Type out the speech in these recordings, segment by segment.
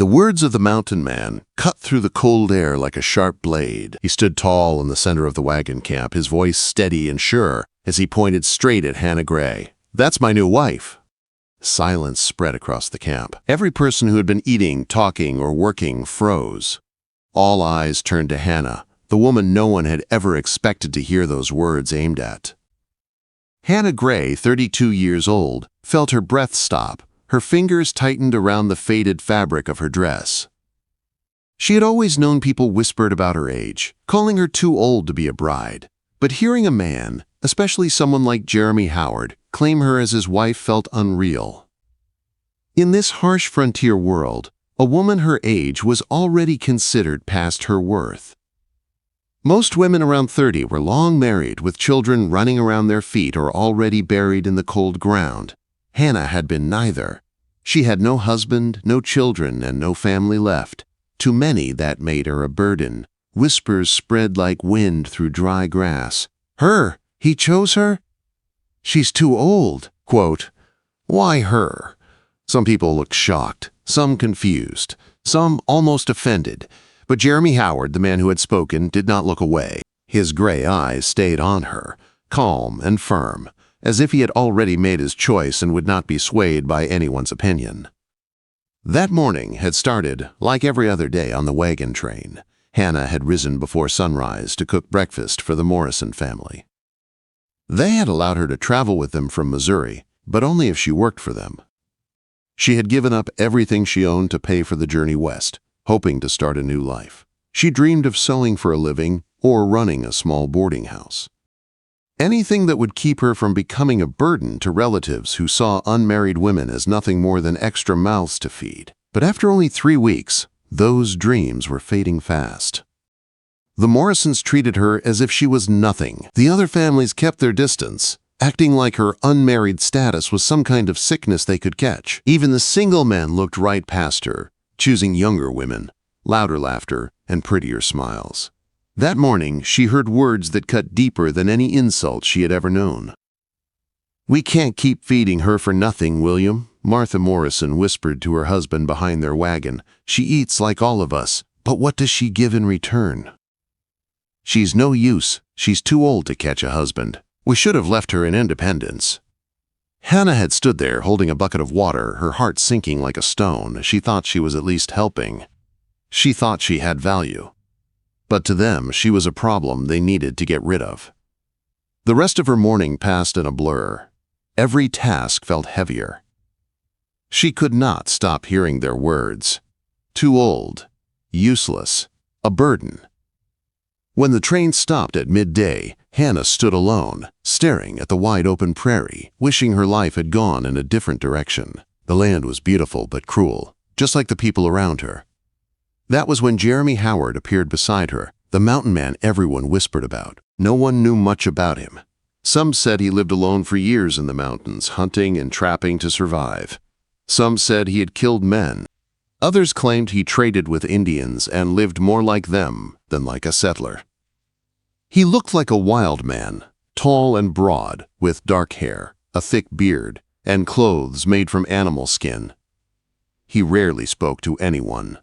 words of the mountain man cut through the cold air like a sharp blade. He stood tall in the center of the wagon camp, his voice steady and sure as he pointed straight at Hannah Gray. "That's my new wife." Silence spread across the camp. Every person who had been eating, talking, or working froze. All eyes turned to Hannah, the woman no one had ever expected to hear those words aimed at. Hannah Gray, 32 years old, felt her breath stop. Her fingers tightened around the faded fabric of her dress. She had always known people whispered about her age, calling her too old to be a bride. But hearing a man, especially someone like Jeremy Howard, claim her as his wife felt unreal. In this harsh frontier world, a woman her age was already considered past her worth. Most women around 30 were long married with children running around their feet or already buried in the cold ground. Hannah had been neither. She had no husband, no children, and no family left. To many, that made her a burden. Whispers spread like wind through dry grass. "Her? He chose her? She's too old." Quote, "Why her?" Some people looked shocked, some confused, some almost offended. But Jeremy Howard, the man who had spoken, did not look away. His gray eyes stayed on her, calm and firm, as if he had already made his choice and would not be swayed by anyone's opinion. That morning had started like every other day on the wagon train. Hannah had risen before sunrise to cook breakfast for the Morrison family. They had allowed her to travel with them from Missouri, but only if she worked for them. She had given up everything she owned to pay for the journey west, hoping to start a new life. She dreamed of sewing for a living or running a small boarding house. Anything that would keep her from becoming a burden to relatives who saw unmarried women as nothing more than extra mouths to feed. But after only 3 weeks, those dreams were fading fast. The Morrisons treated her as if she was nothing. The other families kept their distance, acting like her unmarried status was some kind of sickness they could catch. Even the single men looked right past her, choosing younger women, louder laughter, and prettier smiles. That morning, she heard words that cut deeper than any insult she had ever known. "We can't keep feeding her for nothing, William," Martha Morrison whispered to her husband behind their wagon. "She eats like all of us, but what does she give in return? She's no use. She's too old to catch a husband. We should have left her in independence." Hannah had stood there holding a bucket of water, her heart sinking like a stone. She thought she was at least helping. She thought she had value. But to them, she was a problem they needed to get rid of. The rest of her morning passed in a blur. Every task felt heavier. She could not stop hearing their words. Too old, useless, a burden. When the train stopped at midday, Hannah stood alone, staring at the wide-open prairie, wishing her life had gone in a different direction. The land was beautiful but cruel, just like the people around her. That was when Jeremy Howard appeared beside her, the mountain man everyone whispered about. No one knew much about him. Some said he lived alone for years in the mountains, hunting and trapping to survive. Some said he had killed men. Others claimed he traded with Indians and lived more like them than like a settler. He looked like a wild man, tall and broad, with dark hair, a thick beard, and clothes made from animal skin. He rarely spoke to anyone.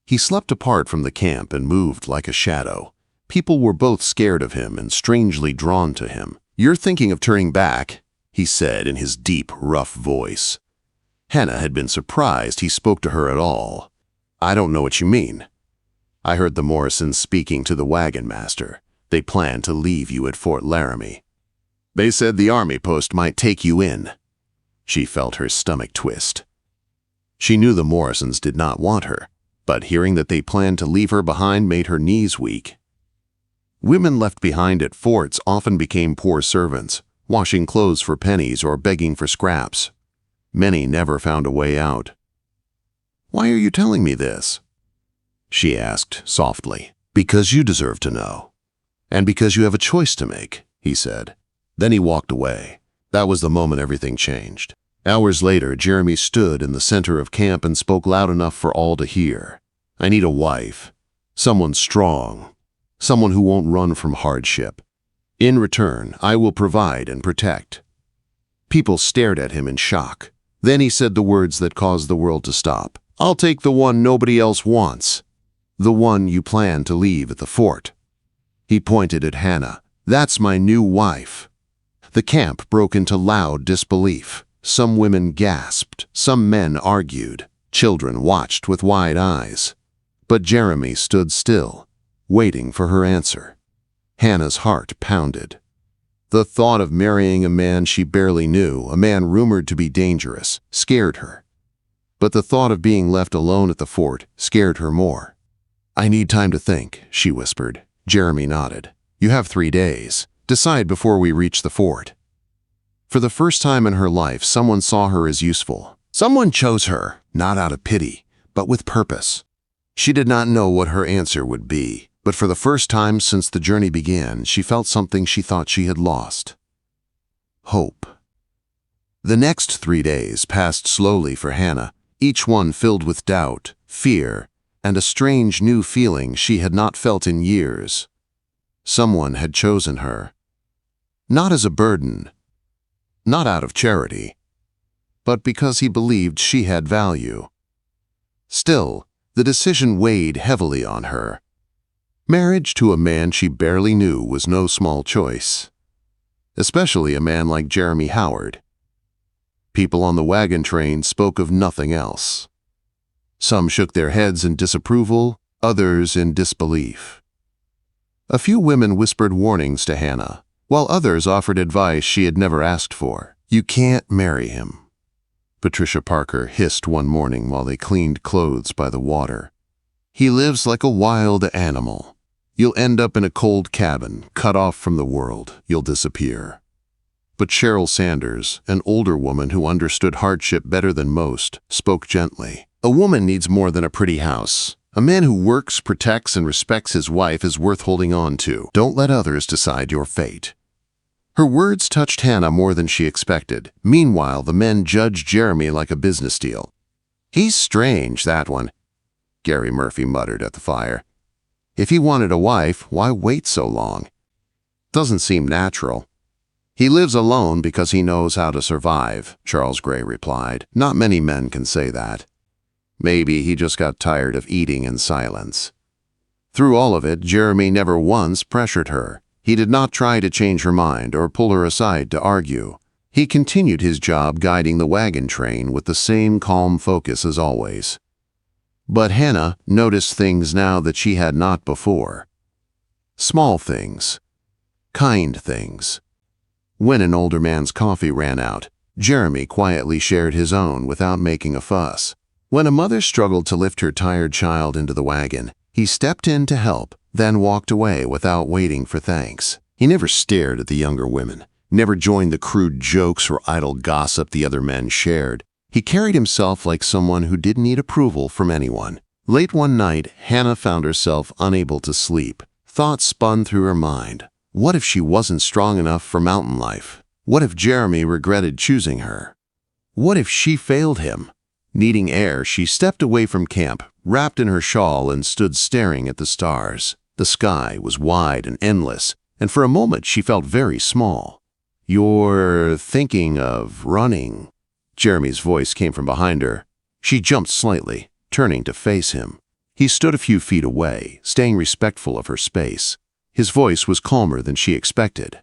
He slept apart from the camp and moved like a shadow. People were both scared of him and strangely drawn to him. "You're thinking of turning back," he said in his deep, rough voice. Hannah had been surprised he spoke to her at all. "I don't know what you mean." "I heard the Morrisons speaking to the wagon master. They plan to leave you at Fort Laramie. They said the army post might take you in." She felt her stomach twist. She knew the Morrisons did not want her, but hearing that they planned to leave her behind made her knees weak. Women left behind at forts often became poor servants, washing clothes for pennies or begging for scraps. Many never found a way out. "Why are you telling me this?" she asked softly. "Because you deserve to know. And because you have a choice to make," he said. Then he walked away. That was the moment everything changed. Hours later, Jeremy stood in the center of camp and spoke loud enough for all to hear. "I need a wife. Someone strong. Someone who won't run from hardship. In return, I will provide and protect." People stared at him in shock. Then he said the words that caused the world to stop. I'll take the one nobody else wants. The one you plan to leave at the fort. He pointed at Hannah. That's my new wife. The camp broke into loud disbelief. Some women gasped. Some men argued. Children watched with wide eyes. But Jeremy stood still, waiting for her answer. Hannah's heart pounded. The thought of marrying a man she barely knew, a man rumored to be dangerous, scared her. But the thought of being left alone at the fort scared her more. I need time to think, she whispered. Jeremy nodded. You have 3 days. Decide before we reach the fort. For the first time in her life, someone saw her as useful. Someone chose her, not out of pity, but with purpose. She did not know what her answer would be, but for the first time since the journey began, she felt something she thought she had lost. Hope. The next 3 days passed slowly for Hannah, each one filled with doubt, fear, and a strange new feeling she had not felt in years. Someone had chosen her. Not as a burden, not out of charity, but because he believed she had value. Still, the decision weighed heavily on her. Marriage to a man she barely knew was no small choice, especially a man like Jeremy Howard. People on the wagon train spoke of nothing else. Some shook their heads in disapproval, others in disbelief. A few women whispered warnings to Hannah, while others offered advice she had never asked for. You can't marry him, Patricia Parker hissed one morning while they cleaned clothes by the water. He lives like a wild animal. You'll end up in a cold cabin, cut off from the world. You'll disappear. But Cheryl Sanders, an older woman who understood hardship better than most, spoke gently. A woman needs more than a pretty house. A man who works, protects, and respects his wife is worth holding on to. Don't let others decide your fate. Her words touched Hannah more than she expected. Meanwhile, the men judged Jeremy like a business deal. He's strange, that one, Gary Murphy muttered at the fire. If he wanted a wife, why wait so long? Doesn't seem natural. He lives alone because he knows how to survive, Charles Gray replied. Not many men can say that. Maybe he just got tired of eating in silence. Through all of it, Jeremy never once pressured her. He did not try to change her mind or pull her aside to argue. He continued his job guiding the wagon train with the same calm focus as always. But Hannah noticed things now that she had not before. Small things. Kind things. When an older man's coffee ran out, Jeremy quietly shared his own without making a fuss. When a mother struggled to lift her tired child into the wagon, he stepped in to help, then walked away without waiting for thanks. He never stared at the younger women, never joined the crude jokes or idle gossip the other men shared. He carried himself like someone who didn't need approval from anyone. Late one night, Hannah found herself unable to sleep. Thoughts spun through her mind. What if she wasn't strong enough for mountain life? What if Jeremy regretted choosing her? What if she failed him? Needing air, she stepped away from camp, wrapped in her shawl, and stood staring at the stars. The sky was wide and endless, and for a moment she felt very small. You're thinking of running? Jeremy's voice came from behind her. She jumped slightly, turning to face him. He stood a few feet away, staying respectful of her space. His voice was calmer than she expected.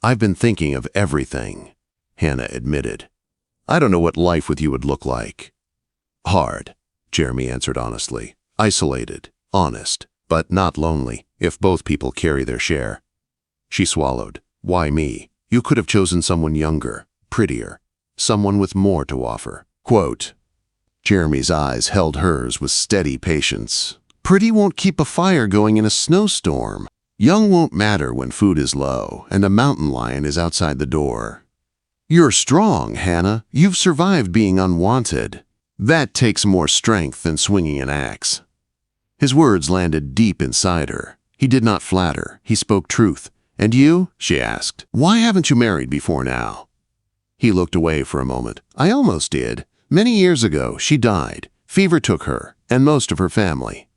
I've been thinking of everything, Hannah admitted. I don't know what life with you would look like. Hard, Jeremy answered honestly. Isolated, honest, but not lonely, if both people carry their share. She swallowed. Why me? You could have chosen someone younger, prettier, someone with more to offer. Quote, Jeremy's eyes held hers with steady patience. Pretty won't keep a fire going in a snowstorm. Young won't matter when food is low and a mountain lion is outside the door. You're strong, Hannah. You've survived being unwanted. That takes more strength than swinging an axe. His words landed deep inside her. He did not flatter. He spoke truth. And you? She asked. Why haven't you married before now? He looked away for a moment. I almost did. Many years ago, she died. Fever took her, and most of her family.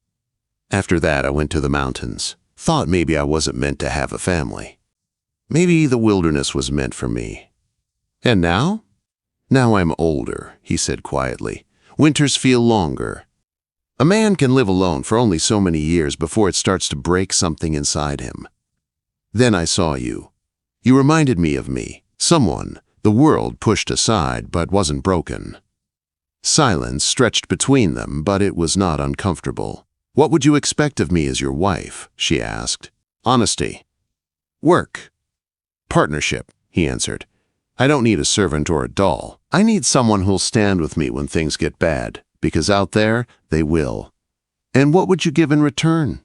After that, I went to the mountains. Thought maybe I wasn't meant to have a family. Maybe the wilderness was meant for me. And now? Now I'm older, he said quietly. Winters feel longer. A man can live alone for only so many years before it starts to break something inside him. Then I saw you. You reminded me of me, someone the world pushed aside but wasn't broken. Silence stretched between them, but it was not uncomfortable. What would you expect of me as your wife? She asked. Honesty. Work. Partnership, he answered. I don't need a servant or a doll. I need someone who'll stand with me when things get bad, because out there, they will. And what would you give in return?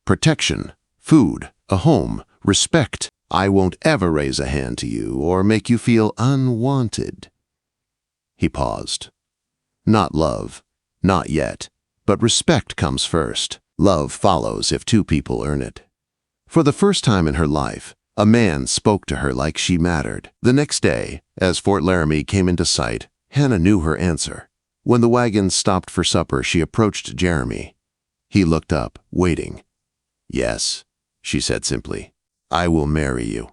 Protection, food, a home, respect. I won't ever raise a hand to you or make you feel unwanted. He paused. Not love, not yet, but respect comes first. Love follows if two people earn it. For the first time in her life, a man spoke to her like she mattered. The next day, as Fort Laramie came into sight, Hannah knew her answer. When the wagon stopped for supper, she approached Jeremy. He looked up, waiting. Yes, she said simply. I will marry you.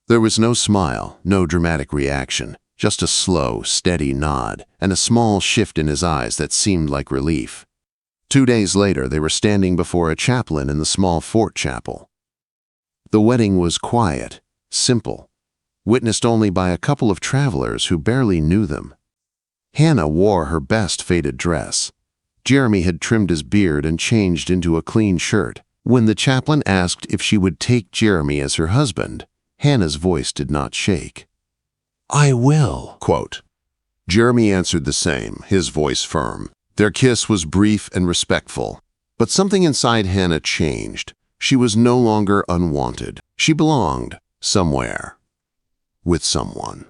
There was no smile, no dramatic reaction, just a slow, steady nod and a small shift in his eyes that seemed like relief. 2 days later, they were standing before a chaplain in the small fort chapel. The wedding was quiet, simple, witnessed only by a couple of travelers who barely knew them. Hannah wore her best faded dress. Jeremy had trimmed his beard and changed into a clean shirt. When the chaplain asked if she would take Jeremy as her husband, Hannah's voice did not shake. I will, quote. Jeremy answered the same, his voice firm. Their kiss was brief and respectful, but something inside Hannah changed. She was no longer unwanted. She belonged somewhere, with someone.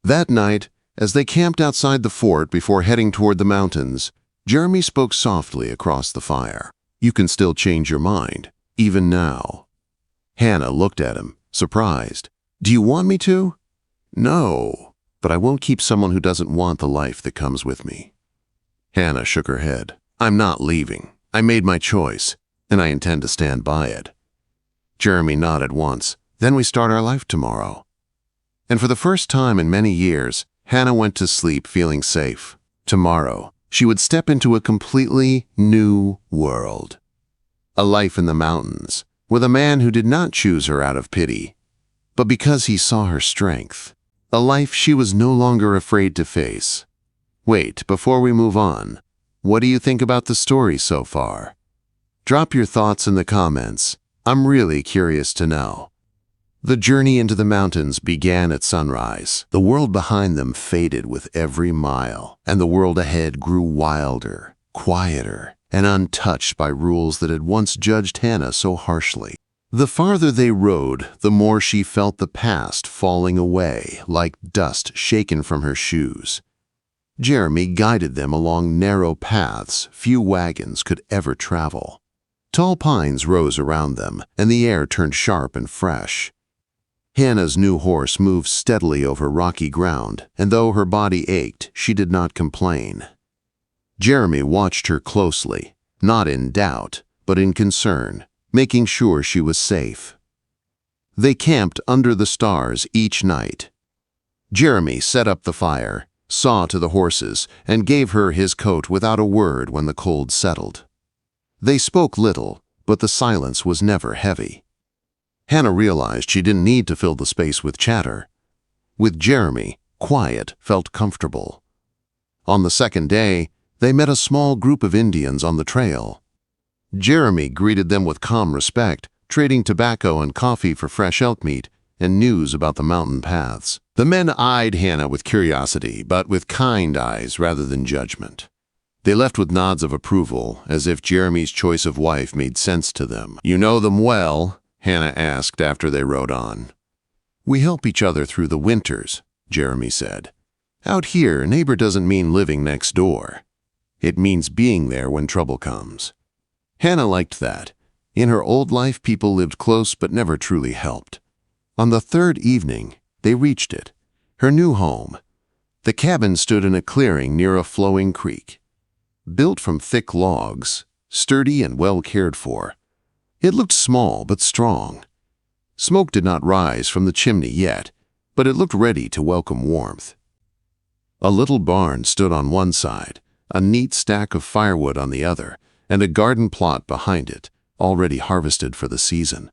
That night, as they camped outside the fort before heading toward the mountains, Jeremy spoke softly across the fire. You can still change your mind, even now. Hannah looked at him, surprised. Do you want me to? No, but I won't keep someone who doesn't want the life that comes with me. Hannah shook her head. I'm not leaving. I made my choice, and I intend to stand by it. Jeremy nodded once. Then we start our life tomorrow. And for the first time in many years, Hannah went to sleep feeling safe. Tomorrow, she would step into a completely new world. A life in the mountains, with a man who did not choose her out of pity, but because he saw her strength. A life she was no longer afraid to face. Wait, before we move on, what do you think about the story so far? Drop your thoughts in the comments. I'm really curious to know. The journey into the mountains began at sunrise. The world behind them faded with every mile, and the world ahead grew wilder, quieter, and untouched by rules that had once judged Hannah so harshly. The farther they rode, the more she felt the past falling away like dust shaken from her shoes. Jeremy guided them along narrow paths few wagons could ever travel. Tall pines rose around them, and the air turned sharp and fresh. Hannah's new horse moved steadily over rocky ground, and though her body ached, she did not complain. Jeremy watched her closely, not in doubt, but in concern, making sure she was safe. They camped under the stars each night. Jeremy set up the fire, saw to the horses, and gave her his coat without a word when the cold settled. They spoke little, but the silence was never heavy. Hannah realized she didn't need to fill the space with chatter. With Jeremy, quiet felt comfortable. On the second day, they met a small group of Indians on the trail. Jeremy greeted them with calm respect, trading tobacco and coffee for fresh elk meat and news about the mountain paths. The men eyed Hannah with curiosity, but with kind eyes rather than judgment. They left with nods of approval, as if Jeremy's choice of wife made sense to them. You know them well? Hannah asked after they rode on. We help each other through the winters, Jeremy said. Out here, neighbor doesn't mean living next door. It means being there when trouble comes. Hannah liked that. In her old life, people lived close but never truly helped. On the third evening, they reached it, her new home. The cabin stood in a clearing near a flowing creek. Built from thick logs, sturdy and well cared for, it looked small but strong. Smoke did not rise from the chimney yet, but it looked ready to welcome warmth. A little barn stood on one side, a neat stack of firewood on the other, and a garden plot behind it, already harvested for the season.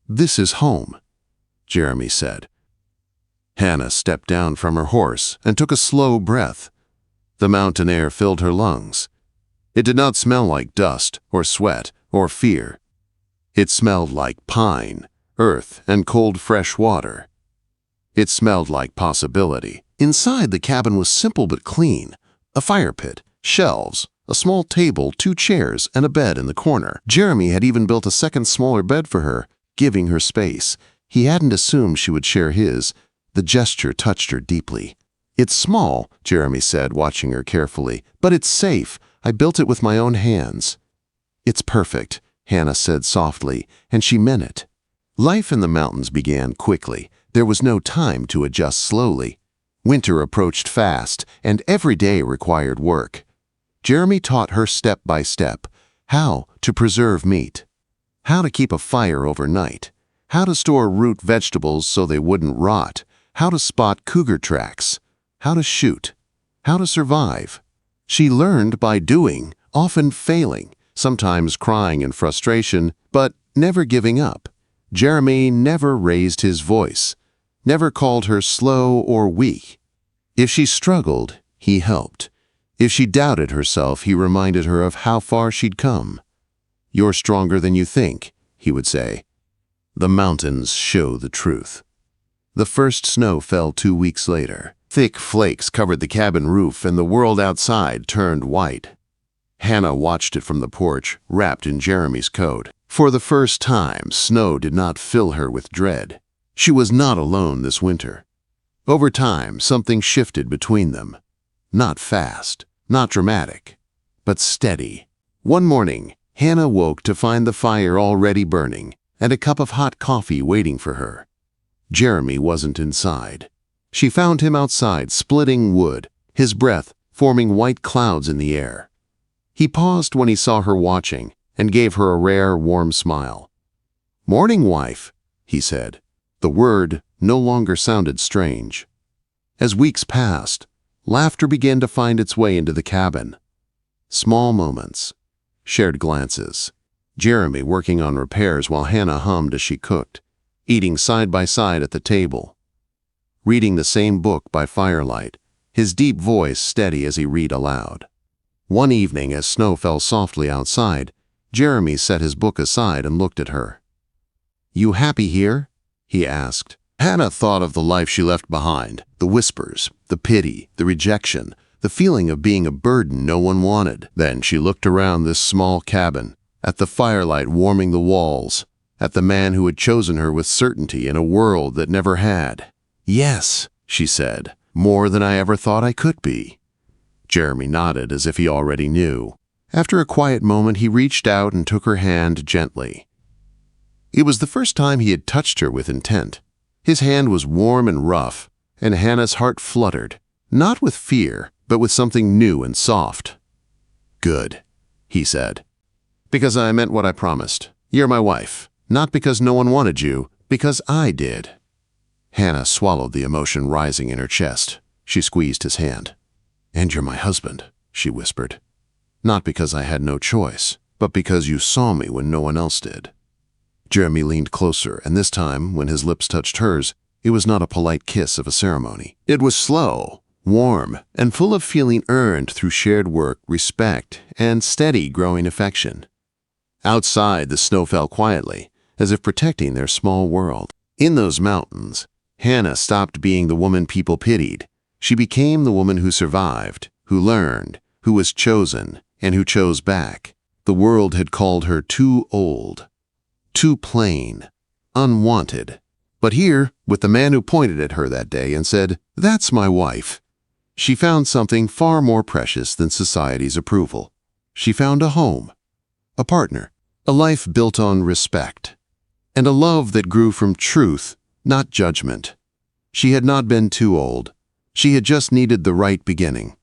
"This is home," Jeremy said. Hannah stepped down from her horse and took a slow breath. The mountain air filled her lungs. It did not smell like dust or sweat or fear. It smelled like pine, earth, and cold fresh water. It smelled like possibility. Inside, the cabin was simple but clean. A fire pit, shelves, a small table, 2 chairs, and a bed in the corner. Jeremy had even built a second smaller bed for her, giving her space. He hadn't assumed she would share his. The gesture touched her deeply. "It's small," Jeremy said, watching her carefully, "but it's safe. I built it with my own hands." "It's perfect," Hannah said softly, and she meant it. Life in the mountains began quickly. There was no time to adjust slowly. Winter approached fast, and every day required work. Jeremy taught her step by step how to preserve meat, how to keep a fire overnight, how to store root vegetables so they wouldn't rot, how to spot cougar tracks, how to shoot, how to survive. She learned by doing, often failing, sometimes crying in frustration, but never giving up. Jeremy never raised his voice, never called her slow or weak. If she struggled, he helped. If she doubted herself, he reminded her of how far she'd come. "You're stronger than you think," he would say. The mountains show the truth. The first snow fell 2 weeks later. Thick flakes covered the cabin roof, and the world outside turned white. Hannah watched it from the porch, wrapped in Jeremy's coat. For the first time, snow did not fill her with dread. She was not alone this winter. Over time, something shifted between them. Not fast, not dramatic, but steady. One morning, Hannah woke to find the fire already burning and a cup of hot coffee waiting for her. Jeremy wasn't inside. She found him outside, splitting wood, his breath forming white clouds in the air. He paused when he saw her watching and gave her a rare, warm smile. "Morning, wife," he said. The word no longer sounded strange. As weeks passed, laughter began to find its way into the cabin. Small moments, shared glances. Jeremy working on repairs while Hannah hummed as she cooked, eating side by side at the table. Reading the same book by firelight, his deep voice steady as he read aloud. One evening, as snow fell softly outside, Jeremy set his book aside and looked at her. "You happy here?" he asked. Hannah thought of the life she left behind, the whispers, the pity, the rejection, the feeling of being a burden no one wanted. Then she looked around this small cabin, at the firelight warming the walls, at the man who had chosen her with certainty in a world that never had. "Yes," she said, "more than I ever thought I could be." Jeremy nodded as if he already knew. After a quiet moment, he reached out and took her hand gently. It was the first time he had touched her with intent. His hand was warm and rough, and Hannah's heart fluttered, not with fear, but with something new and soft. "Good," he said, "because I meant what I promised. You're my wife, not because no one wanted you, because I did." Hannah swallowed the emotion rising in her chest. She squeezed his hand. "And you're my husband," she whispered. "Not because I had no choice, but because you saw me when no one else did." Jeremy leaned closer, and this time, when his lips touched hers, it was not a polite kiss of a ceremony. It was slow, warm, and full of feeling earned through shared work, respect, and steady growing affection. Outside, the snow fell quietly, as if protecting their small world. In those mountains, Hannah stopped being the woman people pitied. She became the woman who survived, who learned, who was chosen, and who chose back. The world had called her too old, too plain, unwanted. But here, with the man who pointed at her that day and said, "That's my wife," she found something far more precious than society's approval. She found a home, a partner, a life built on respect, and a love that grew from truth, not judgment. She had not been too old. She had just needed the right beginning.